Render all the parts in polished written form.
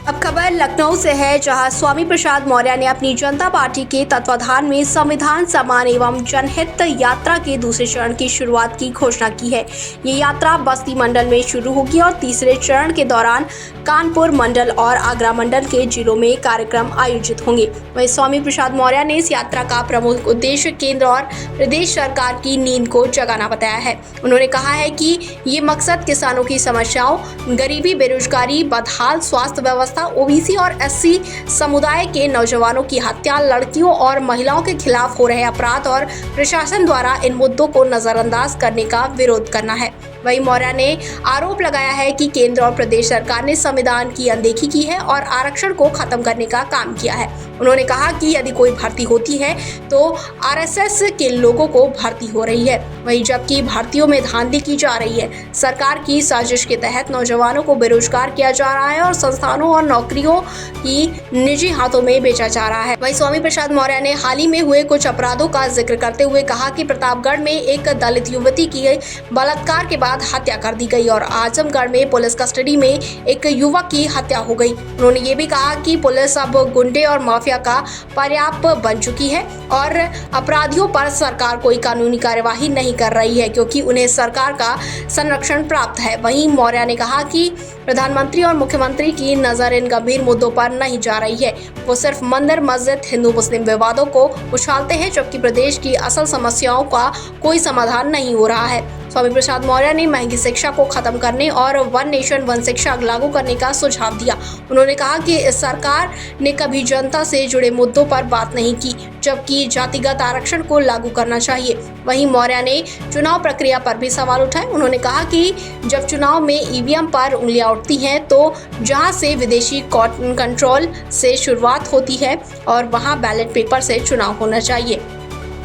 अब खबर लखनऊ से है, जहां स्वामी प्रसाद मौर्य ने अपनी जनता पार्टी के तत्वाधान में संविधान सम्मान एवं जनहित यात्रा के दूसरे चरण की शुरुआत की घोषणा की है। ये यात्रा बस्ती मंडल में शुरू होगी और तीसरे चरण के दौरान कानपुर मंडल और आगरा मंडल के जिलों में कार्यक्रम आयोजित होंगे। वहीं स्वामी प्रसाद मौर्य ने इस यात्रा का प्रमुख उद्देश्य केंद्र और प्रदेश सरकार की नींद को जगाना बताया है। उन्होंने कहा है कि ये मकसद किसानों की समस्याओं, गरीबी, बेरोजगारी, बदहाल स्वास्थ्य व्यवस्था, ओबीसी और एससी समुदाय के नौजवानों की हत्या, लड़कियों और महिलाओं के खिलाफ हो रहे अपराध और प्रशासन द्वारा इन मुद्दों को नजरअंदाज करने का विरोध करना है। वहीं मौर्य ने आरोप लगाया है कि केंद्र और प्रदेश सरकार ने संविधान की अनदेखी की है और आरक्षण को खत्म करने का काम किया है। उन्होंने कहा कि यदि कोई भर्ती होती है तो आरएसएस के लोगों को भर्ती हो रही है, वहीं जबकि भर्तियों में धांधली की जा रही है। सरकार की साजिश के तहत नौजवानों को बेरोजगार किया जा रहा है और संस्थानों और नौकरियों की निजी हाथों में बेचा जा रहा है। वहीं स्वामी प्रसाद मौर्य ने हाल ही में हुए कुछ अपराधों का जिक्र करते हुए कहा कि प्रतापगढ़ में एक दलित युवती की बलात्कार के बाद हत्या कर दी गई और आजमगढ़ में पुलिस कस्टडी में एक युवक की हत्या हो गई। उन्होंने ये भी कहा कि पुलिस अब गुंडे और माफिया का पर्याप्त बन चुकी है और अपराधियों पर सरकार कोई कानूनी कार्यवाही नहीं कर रही है, क्योंकि उन्हें सरकार का संरक्षण प्राप्त है। वहीं मौर्य ने कहा कि प्रधानमंत्री और मुख्यमंत्री की नजर इन गंभीर मुद्दों पर नहीं जा रही है। वो सिर्फ मंदिर, मस्जिद, हिंदू मुस्लिम विवादों को उछालते हैं, जबकि प्रदेश की असल समस्याओं का कोई समाधान नहीं हो रहा है। स्वामी प्रसाद मौर्य ने महंगी शिक्षा को खत्म करने और वन नेशन वन शिक्षा लागू करने का सुझाव दिया। उन्होंने कहा कि इस सरकार ने कभी जनता से जुड़े मुद्दों पर बात नहीं की, जबकि जातिगत आरक्षण को लागू करना चाहिए। वहीं मौर्य ने चुनाव प्रक्रिया पर भी सवाल उठाए। उन्होंने कहा कि जब चुनाव में ईवीएम पर उंगलियां उठती हैं तो जहां से विदेशी कंट्रोल से शुरुआत होती है और वहां बैलेट पेपर से चुनाव होना चाहिए।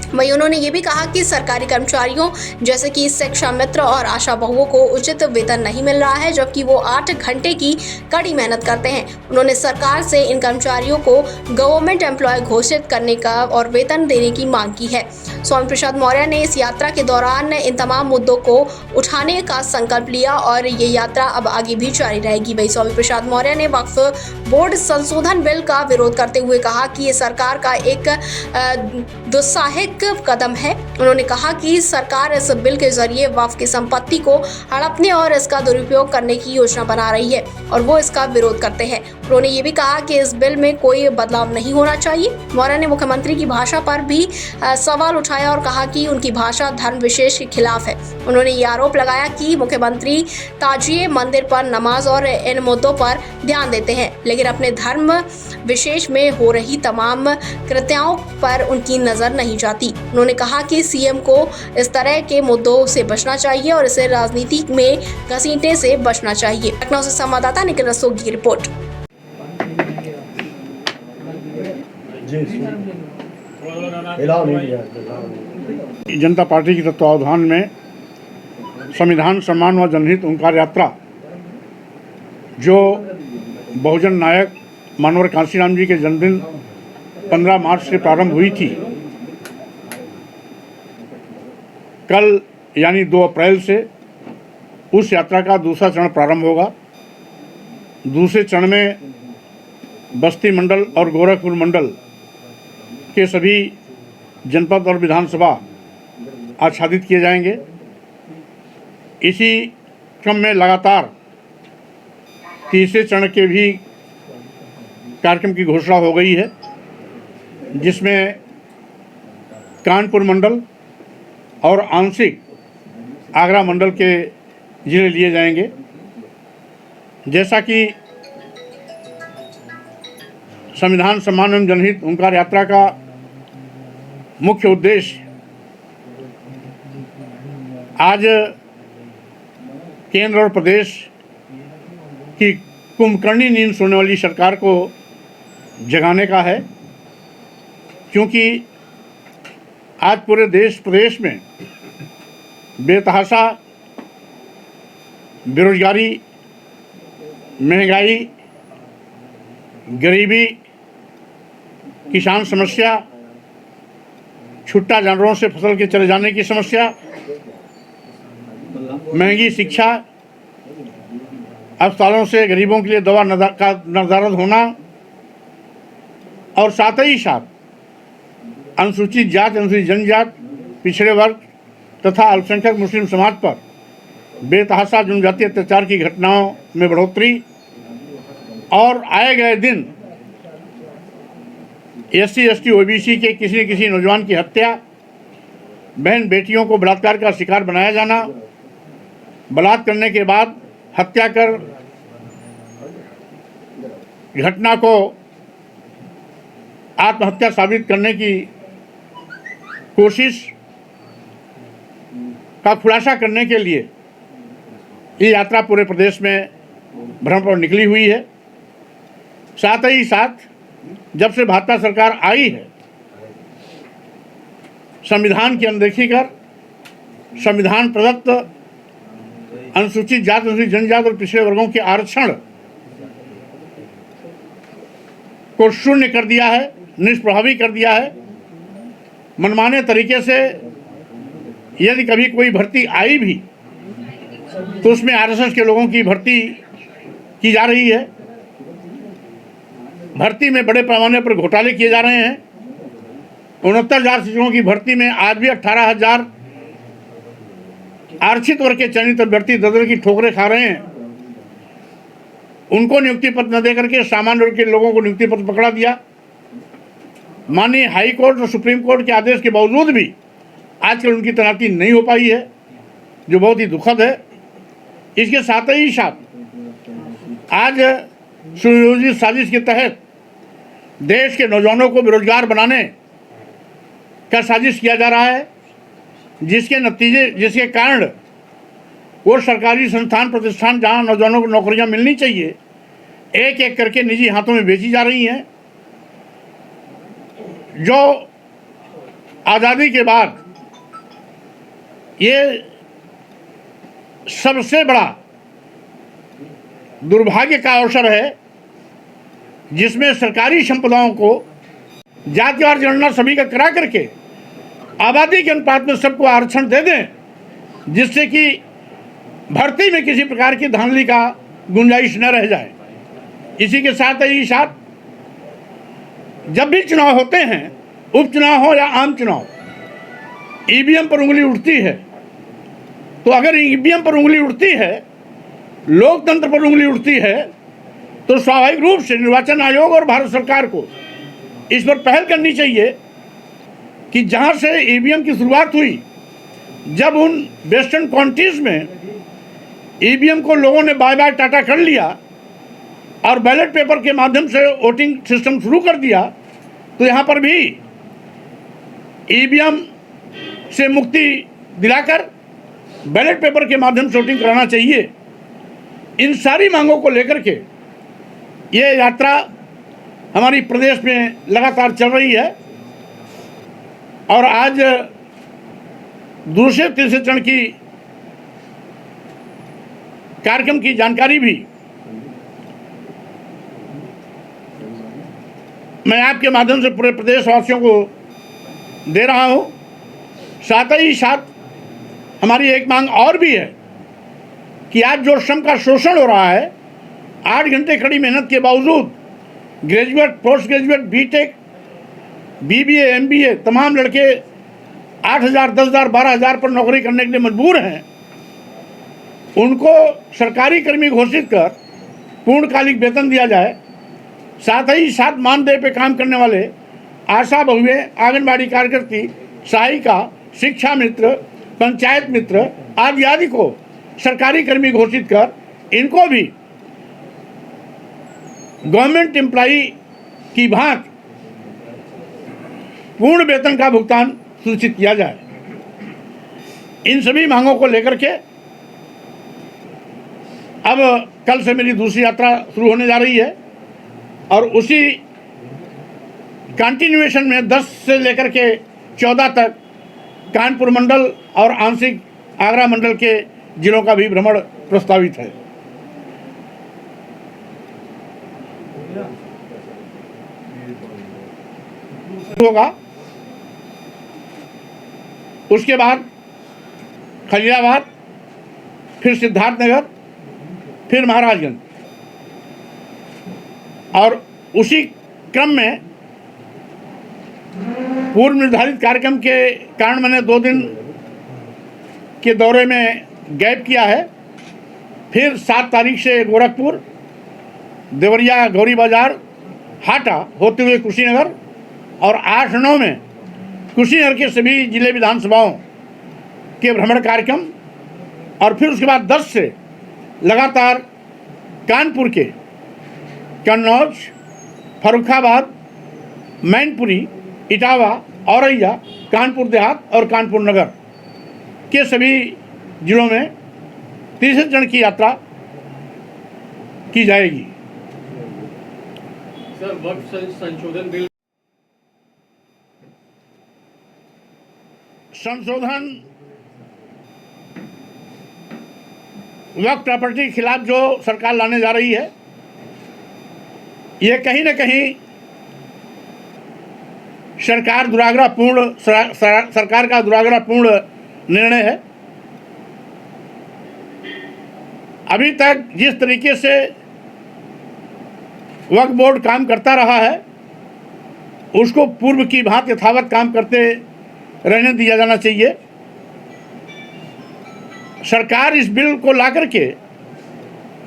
वहीं उन्होंने ये भी कहा कि सरकारी कर्मचारियों जैसे कि शिक्षा मित्र और आशा बहुओं को उचित वेतन नहीं मिल रहा है, जबकि वो 8 घंटे की कड़ी मेहनत करते हैं। उन्होंने सरकार से इन कर्मचारियों को गवर्नमेंट एम्प्लॉय घोषित करने का और वेतन देने की मांग की है। स्वामी प्रसाद मौर्य ने इस यात्रा के दौरान इन तमाम मुद्दों को उठाने का संकल्प लिया और ये यात्रा अब आगे भी जारी रहेगी। वहीं स्वामी प्रसाद मौर्य ने वक्फ बोर्ड संशोधन बिल का विरोध करते हुए कहा कि ये सरकार का एक दुस्साहसिक कदम है। उन्होंने कहा कि सरकार इस बिल के जरिए वक्फ की संपत्ति को हड़पने और इसका दुरुपयोग करने की योजना बना रही है और वो इसका विरोध करते हैं। उन्होंने ये भी कहा कि इस बिल में कोई बदलाव नहीं होना चाहिए। मौर्य ने मुख्यमंत्री की भाषा पर भी सवाल उठाया और कहा कि उनकी भाषा धर्म विशेष के खिलाफ है। उन्होंने ये आरोप लगाया कि मुख्यमंत्री ताजिए मंदिर पर नमाज और इन मुद्दों पर ध्यान देते हैं, लेकिन अपने धर्म विशेष में हो रही तमाम कृत्यों पर उनकी नजर नहीं जाती। उन्होंने कहा कि सीएम को इस तरह के मुद्दों से बचना चाहिए और इसे राजनीति में घसीटने से बचना चाहिए। लखनऊ से संवाददाता निखिल रस्तोगी की रिपोर्ट। जनता पार्टी के तत्वावधान में संविधान सम्मान व जनहित ओंकार यात्रा, जो बहुजन नायक मानवर कांशीराम जी के जन्मदिन 15 मार्च से प्रारंभ हुई थी, कल यानी 2 अप्रैल से उस यात्रा का दूसरा चरण प्रारंभ होगा। दूसरे चरण में बस्ती मंडल और गोरखपुर मंडल के सभी जनपद और विधानसभा आच्छादित किए जाएंगे। इसी क्रम में लगातार तीसरे चरण के भी कार्यक्रम की घोषणा हो गई है, जिसमें कानपुर मंडल और आंशिक आगरा मंडल के जिले लिए जाएंगे। जैसा कि संविधान सम्मान एवं जनहित ओंकार यात्रा का मुख्य उद्देश्य आज केंद्र और प्रदेश की कुंभकर्णी नींद सोने वाली सरकार को जगाने का है, क्योंकि आज पूरे देश प्रदेश में बेतहाशा बेरोजगारी, महंगाई, गरीबी, किसान समस्या, छुट्टा जानवरों से फसल के चले जाने की समस्या, महंगी शिक्षा अस्पतालों से गरीबों के लिए दवा का नदारद होना और साथ ही साथ अनुसूचित जाति, अनुसूचित जनजाति, पिछड़े वर्ग तथा अल्पसंख्यक मुस्लिम समाज पर बेतहाशा जनजातीय अत्याचार की घटनाओं में बढ़ोतरी और आए गए दिन SC, ST, OBC के किसी न किसी नौजवान की हत्या, बहन बेटियों को बलात्कार का शिकार बनाया जाना, बलात्कार करने के बाद हत्या कर घटना को आत्महत्या साबित करने की कोशिश का खुलासा करने के लिए ये यात्रा पूरे प्रदेश में भ्रमण पर निकली हुई है। साथ ही साथ जब से भाजपा सरकार आई है, संविधान की अनदेखी कर संविधान प्रदत्त अनुसूचित जाति, अनुसूचित जनजाति और पिछड़े वर्गों के आरक्षण को शून्य कर दिया है, निष्प्रभावी कर दिया है। मनमाने तरीके से यदि कभी कोई भर्ती आई भी तो उसमें RSS के लोगों की भर्ती की जा रही है। भर्ती में बड़े पैमाने पर घोटाले किए जा रहे हैं। 69,000 शिक्षकों की भर्ती में आज भी 18,000 आरक्षित वर्ग के चयनित अभ्यर्थी दर की ठोकरें खा रहे हैं। उनको नियुक्ति पत्र न देकर के सामान्य वर्ग के लोगों को नियुक्ति पत्र पकड़ा दिया। माननीय हाई कोर्ट और सुप्रीम कोर्ट के आदेश के बावजूद भी आजकल उनकी तैनाती नहीं हो पाई है, जो बहुत ही दुखद है। इसके साथ ही साथ आज सुनियोजित साजिश के तहत देश के नौजवानों को बेरोजगार बनाने का साजिश किया जा रहा है, जिसके कारण वो सरकारी संस्थान प्रतिष्ठान जहां नौजवानों को नौकरियां मिलनी चाहिए, एक एक करके निजी हाथों में बेची जा रही हैं। जो आज़ादी के बाद ये सबसे बड़ा दुर्भाग्य का अवसर है, जिसमें सरकारी संपदाओं को जातिवार जनगणना सभी का करा करके आबादी के अनुपात में सबको आरक्षण दे दें, जिससे कि भर्ती में किसी प्रकार की धांधली का गुंजाइश न रह जाए। इसी के साथ ही साथ जब भी चुनाव होते हैं, उपचुनाव हो या आम चुनाव, EVM पर उंगली उठती है। तो अगर EVM पर उंगली उठती है, लोकतंत्र पर उंगली उठती है, तो स्वाभाविक रूप से निर्वाचन आयोग और भारत सरकार को इस पर पहल करनी चाहिए कि जहां से EVM की शुरुआत हुई, जब उन वेस्टर्न काउंटीज में EVM को लोगों ने बाय बाय टाटा कर लिया और बैलेट पेपर के माध्यम से वोटिंग सिस्टम शुरू कर दिया, तो यहाँ पर भी EVM से मुक्ति दिलाकर बैलेट पेपर के माध्यम से वोटिंग कराना चाहिए। इन सारी मांगों को लेकर के ये यात्रा हमारी प्रदेश में लगातार चल रही है और आज दूसरे तीसरे चरण की कार्यक्रम की जानकारी भी मैं आपके माध्यम से पूरे प्रदेशवासियों को दे रहा हूं। साथ ही साथ हमारी एक मांग और भी है कि आज जो श्रम का शोषण हो रहा है, 8 घंटे कड़ी मेहनत के बावजूद graduate, post graduate, BTech, BBA, MBA तमाम लड़के 8,000, 10,000, 12,000 पर नौकरी करने के लिए मजबूर हैं। उनको सरकारी कर्मी घोषित कर पूर्णकालिक वेतन दिया जाए। साथ ही साथ मानदेय पे काम करने वाले आशा बहुएं, आंगनबाड़ी कार्यकर्ती, सहायिका, शिक्षा मित्र, पंचायत मित्र आदि आदि को सरकारी कर्मी घोषित कर इनको भी गवर्नमेंट एम्प्लॉई की भांति पूर्ण वेतन का भुगतान सुनिश्चित किया जाए। इन सभी मांगों को लेकर के अब कल से मेरी दूसरी यात्रा शुरू होने जा रही है और उसी कंटिन्यूएशन में 10 से लेकर के 14 तक कानपुर मंडल और आंशिक आगरा मंडल के जिलों का भी भ्रमण प्रस्तावित है। होगा उसके बाद खलीलाबाद, फिर सिद्धार्थनगर फिर महाराजगंज, और उसी क्रम में पूर्व निर्धारित कार्यक्रम के कारण मैंने 2 दिन के दौरे में गैप किया है। फिर 7 तारीख से गोरखपुर, देवरिया, गौरी बाजार, हाटा होते हुए कुशीनगर, और 8-9 में कुशीनगर के सभी जिले विधानसभाओं के भ्रमण कार्यक्रम, और फिर उसके बाद 10 से लगातार कानपुर के कन्नौज, फर्रुखाबाद, मैनपुरी, इटावा, औरैया, कानपुर देहात और कानपुर नगर के सभी जिलों में तीसरे चरण की यात्रा की जाएगी। सर, वक्फ संशोधन बिल संशोधन वक्फ प्रॉपर्टी के खिलाफ जो सरकार लाने जा रही है, ये कहीं न कहीं सरकार का दुराग्रहपूर्ण निर्णय है। अभी तक जिस तरीके से वक्फ बोर्ड काम करता रहा है, उसको पूर्व की भांति यथावत काम करते रहने दिया जाना चाहिए। सरकार इस बिल को लाकर के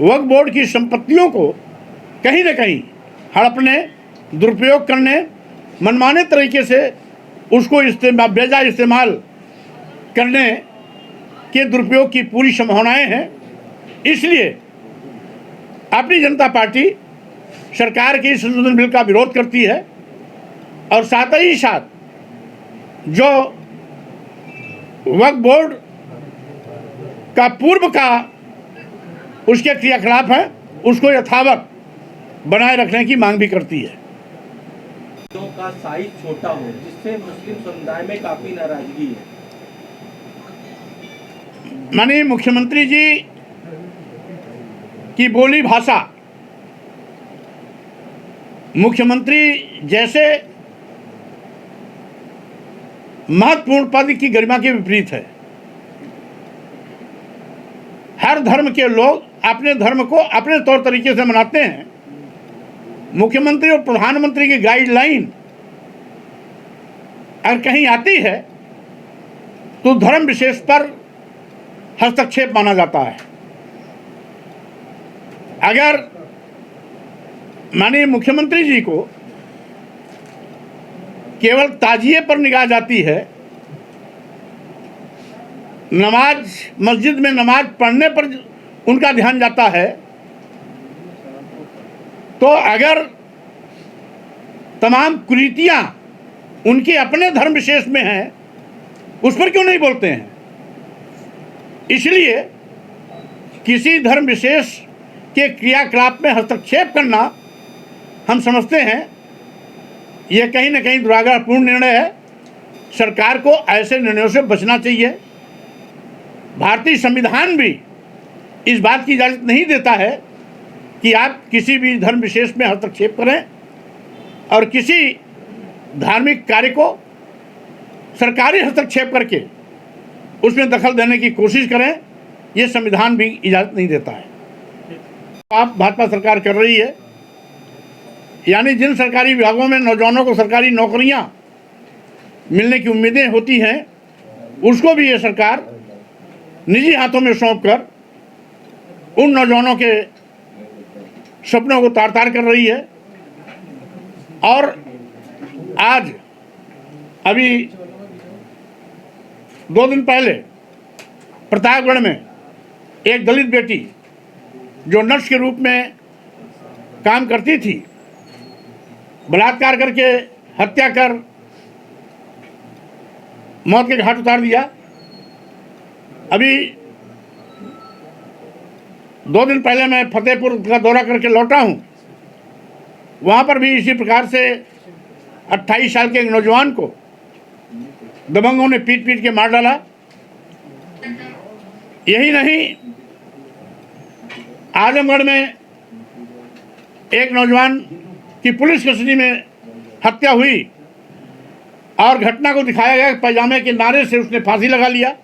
वक्फ बोर्ड की संपत्तियों को कहीं न कहीं हड़पने, दुरुपयोग करने, मनमाने तरीके से उसको बेजा इस्तेमाल करने के दुरुपयोग की पूरी संभावनाएं हैं। इसलिए अपनी जनता पार्टी सरकार के इस संशोधन बिल का विरोध करती है, और साथ ही साथ जो वक्फ बोर्ड का पूर्व का उसके क्रियाकलाप है, उसको यथावत बनाए रखने की मांग भी करती है। का साइज छोटा हो, जिससे मुस्लिम समुदाय में काफी नाराजगी है। माननीय मुख्यमंत्री जी की बोली भाषा मुख्यमंत्री जैसे महत्वपूर्ण पद की गरिमा के विपरीत है। हर धर्म के लोग अपने धर्म को अपने तौर तरीके से मनाते हैं। मुख्यमंत्री और प्रधानमंत्री की गाइडलाइन अगर कहीं आती है तो धर्म विशेष पर हस्तक्षेप माना जाता है। अगर माननीय मुख्यमंत्री जी को केवल ताजिए पर निगाह जाती है, मस्जिद में नमाज पढ़ने पर उनका ध्यान जाता है, तो अगर तमाम कुरीतियां उनके अपने धर्म विशेष में हैं, उस पर क्यों नहीं बोलते हैं? इसलिए किसी धर्म विशेष के क्रियाकलाप में हस्तक्षेप करना हम समझते हैं यह कहीं न कहीं दुराग्रहपूर्ण निर्णय है। सरकार को ऐसे निर्णयों से बचना चाहिए। भारतीय संविधान भी इस बात की इजाज़त नहीं देता है कि आप किसी भी धर्म विशेष में हस्तक्षेप करें और किसी धार्मिक कार्य को सरकारी हस्तक्षेप करके उसमें दखल देने की कोशिश करें। ये संविधान भी इजाज़त नहीं देता है। आप भाजपा सरकार कर रही है, यानी जिन सरकारी विभागों में नौजवानों को सरकारी नौकरियां मिलने की उम्मीदें होती हैं, उसको भी ये सरकार निजी हाथों में सौंप कर उन नौजवानों के सपनों को तार तार कर रही है। और आज अभी 2 दिन पहले प्रतापगढ़ में एक दलित बेटी जो नर्स के रूप में काम करती थी, बलात्कार करके हत्या कर मौत के घाट उतार दिया। अभी 2 दिन पहले मैं फतेहपुर का दौरा करके लौटा हूँ। वहाँ पर भी इसी प्रकार से 28 साल के एक नौजवान को दबंगों ने पीट पीट के मार डाला। यही नहीं, आजमगढ़ में एक नौजवान की पुलिस कस्टडी में हत्या हुई और घटना को दिखाया गया पैजामे के नारे से उसने फांसी लगा लिया।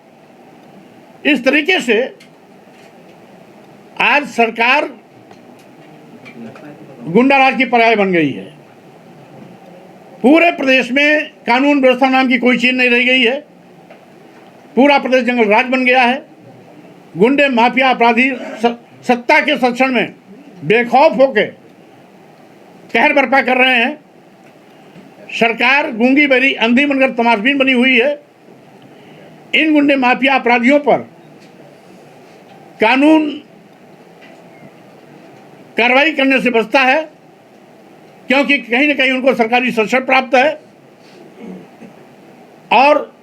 इस तरीके से आज सरकार गुंडाराज की पर्याय बन गई है। पूरे प्रदेश में कानून व्यवस्था नाम की कोई चीज नहीं रह गई है। पूरा प्रदेश जंगल राज बन गया है। गुंडे माफिया अपराधी सत्ता के संरक्षण में बेखौफ होके कहर बर्पा कर रहे हैं। सरकार गूंगी बहरी अंधी बनकर तमाशबीन बनी हुई है। इन गुंडे माफिया अपराधियों पर कानून कार्रवाई करने से बचता है, क्योंकि कहीं न कहीं उनको सरकारी संरक्षण प्राप्त है। और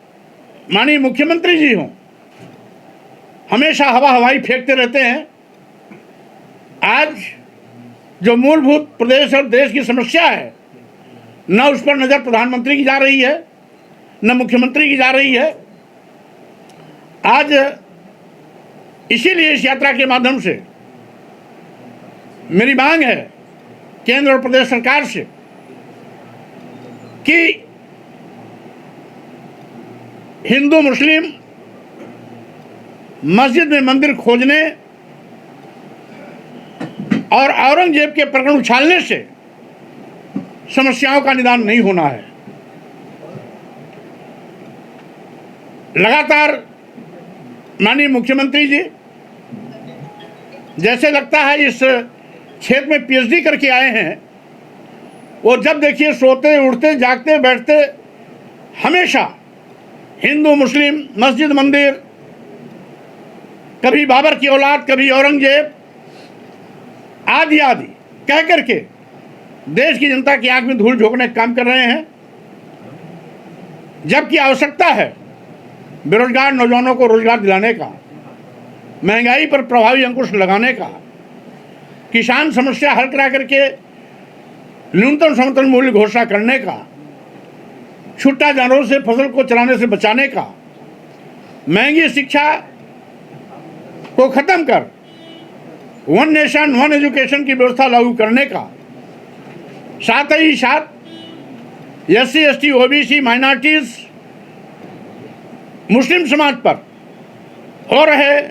माननीय मुख्यमंत्री जी हों, हमेशा हवा हवाई फेंकते रहते हैं। आज जो मूलभूत प्रदेश और देश की समस्या है, न उस पर नजर प्रधानमंत्री की जा रही है, न मुख्यमंत्री की जा रही है। आज इसीलिए इस यात्रा के माध्यम से मेरी मांग है केंद्र और प्रदेश सरकार से कि हिंदू मुस्लिम मस्जिद में मंदिर खोजने और औरंगजेब के प्रकरण उछालने से समस्याओं का निदान नहीं होना है। लगातार माननीय मुख्यमंत्री जी जैसे लगता है इस क्षेत्र में पीएचडी करके आए हैं। वो जब देखिए सोते उठते जागते बैठते हमेशा हिंदू मुस्लिम मस्जिद मंदिर, कभी बाबर की औलाद, कभी औरंगजेब आदि आदि कह करके देश की जनता की आंख में धूल झोंकने का काम कर रहे हैं। जबकि आवश्यकता है बेरोजगार नौजवानों को रोजगार दिलाने का, महंगाई पर प्रभावी अंकुश लगाने का, किसान समस्या हल करा करके न्यूनतम समर्थन मूल्य घोषणा करने का, छुट्टा जानवरों से फसल को चलाने से बचाने का, महंगी शिक्षा को खत्म कर वन नेशन वन एजुकेशन की व्यवस्था लागू करने का, साथ ही साथ एससी एसटी ओबीसी माइनॉरिटीज मुस्लिम समाज पर हो रहे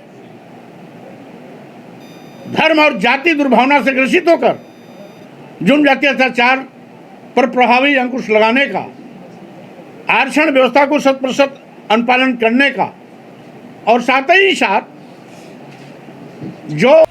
धर्म और जाति दुर्भावना से ग्रसित होकर जुर्म जातीय अत्याचार पर प्रभावी अंकुश लगाने का, आरक्षण व्यवस्था को 100% अनुपालन करने का, और साथ ही साथ जो